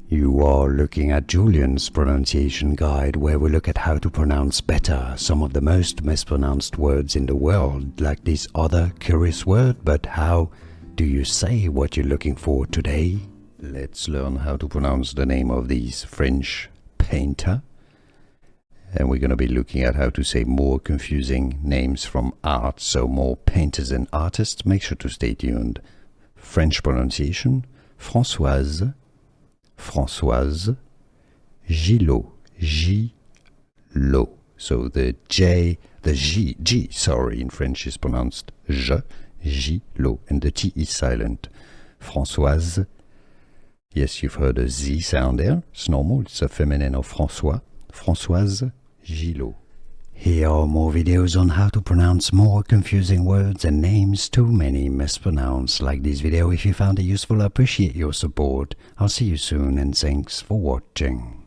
You are looking at Julian's pronunciation guide, where we look at how to pronounce better some of the most mispronounced words in the world, like this other curious word. But how do you say what you're looking for today? Let's learn how to pronounce the name of this French painter. And we're going to be looking at how to say more confusing names from art, so more painters and artists. Make sure to stay tuned. French pronunciation, Françoise Gilot, Gilot. So the G, in French is pronounced je, Gilot, and the T is silent. Françoise, yes, you've heard a Z sound there. It's normal, it's a feminine of François. Françoise Gilot. Here are more videos on how to pronounce more confusing words and names too many mispronounced. Like this video if you found it useful. I appreciate your support. I'll see you soon and thanks for watching.